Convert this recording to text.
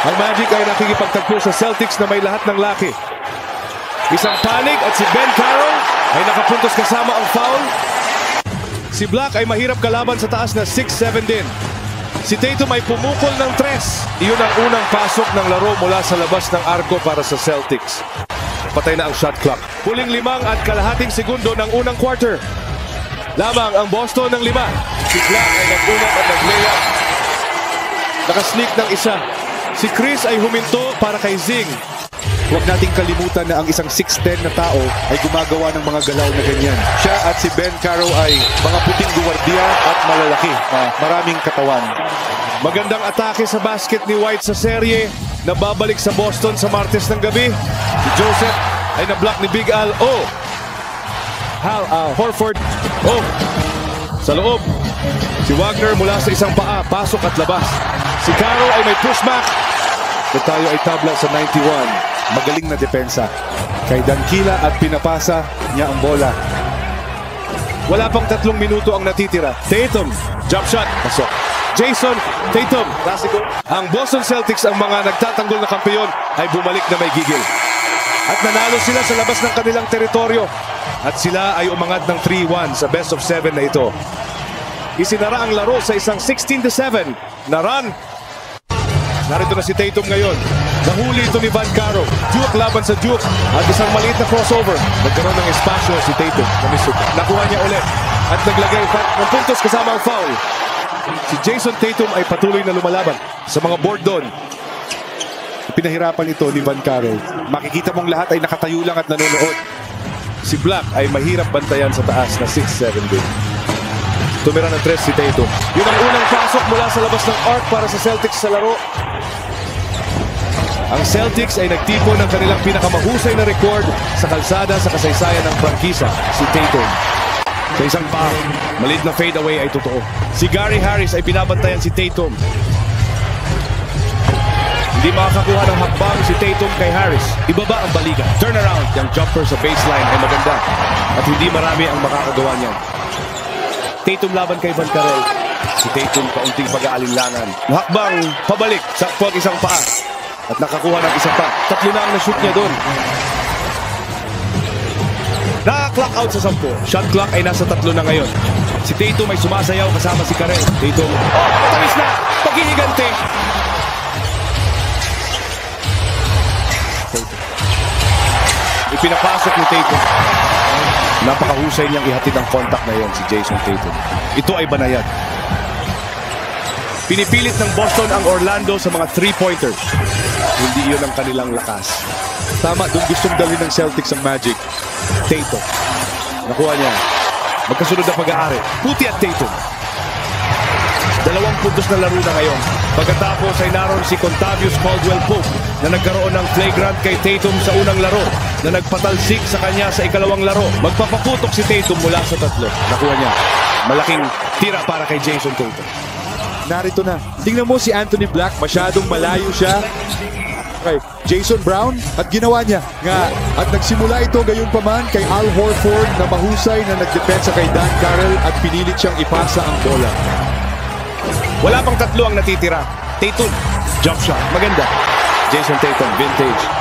Ang Magic ay nakikipagtagpo sa Celtics na may lahat ng laki. Isang panig at si Ben Carroll ay nakapuntos kasama ang foul. Si Black ay mahirap kalaban sa taas na 6'7 din. Si Tatum ay pumukol ng 3. Iyon ang unang pasok ng laro mula sa labas ng arko para sa Celtics. Patay na ang shot clock. Huling 5.5 segundo ng unang quarter. Lamang ang Boston ng 5. Si Black ay nag-unat at nag-layup. Nakasneak ng isa. Si Chris ay huminto para kay Zing. Huwag nating kalimutan na ang isang 6'10 na tao ay gumagawa ng mga galaw na ganyan. Siya at si Ben Carroll ay mga puting guwardiya at malalaki na maraming katawan. Magandang atake sa basket ni White sa serye na babalik sa Boston sa Martes ng gabi. Si Joseph ay na-block ni Big Al. Horford. Sa loob. Si Wagner mula sa isang paa. Pasok at labas. Si Carroll ay may pushback. Tayo ay tabla sa 91. Magaling na depensa. Kay Dankila at pinapasa niya ang bola. Wala pang 3 minuto ang natitira. Tatum. Jump shot. Pasok. Jason Tatum. Klasiko. Ang Boston Celtics, ang mga nagtatanggol na kampeon, ay bumalik na may gigil. At nanalo sila sa labas ng kanilang teritoryo. At sila ay umangat ng 3-1 sa best of 7 na ito. Isinara ang laro sa isang 16-7 na run. Narito na si Tatum ngayon. Nahuli ito ni Van Caro. Duke laban sa Duke. At isang maliit na crossover. Nagkaroon ng espasyo si Tatum. Nakuha niya ulit. At naglagay ng puntos kasama ang foul. Si Jason Tatum ay patuloy na lumalaban sa mga board doon. Pinahirapan ito ni Van Caro. Makikita mong lahat ay nakatayo lang at nanonood. Si Black ay mahirap bantayan sa taas na 6'7 din. Tumira ng 3 si Tatum. Yun ang unang pasok mula sa labas ng arc para sa Celtics sa laro. Ang Celtics ay nagtipon ng kanilang pinakamahusay na record sa kalsada sa kasaysayan ng prangkisa, si Tatum. Sa isang pa, maliit na fade away ay totoo. Si Gary Harris ay binabantayan si Tatum. Hindi makakakuha ng hakbang si Tatum kay Harris. Ibaba ang balikan. Turnaround. Yung jumper sa baseline ay maganda. At hindi marami ang makakagawa niyan. Tatum laban kay Van Carell. Si Tatum kaunting pag-aalinlangan. Hakbang pabalik. Sakpo ang isang paa. At nakakuha ng isa pa. 3 na ang na-shoot niya doon. Naka-clock out sa 10. Shot clock ay nasa 3 na ngayon. Si Tatum ay sumasayaw kasama si Carell. Tatum. Matamis na! Pagigigante! Ipinapasok ni Tatum. Napakahusay niyang ihatid ang contact na yon si Jason Tatum. Ito ay banayad. Pinipilit ng Boston ang Orlando sa mga 3-pointers. Hindi yun ang kanilang lakas. Tama, doon gustong dalhin ng Celtics ang Magic. Tatum. Nakuha niya. Magkasunod na pag-aari. Puti at Tatum. 2 puntos na laro na ngayon. Pagkatapos ay naroon si Contavious Caldwell Pope na nagkaroon ng flagrant kay Tatum sa unang laro na nagpatalsik sa kanya sa ikalawang laro. Magpapaputok si Tatum mula sa 3. Nakuha niya. Malaking tira para kay Jason Tatum. Narito na. Tingnan mo si Anthony Black. Masyadong malayo siya. Okay, Jason Brown at ginawa niya nga. At nagsimula ito gayon pa man kay Al Horford na mahusay na nagdepensa kay Dan Carroll at pinilit siyang ipasa ang bola. Wala pang 3 ang natitira. Tatum. Jump shot. Maganda. Jason Tatum. Vintage.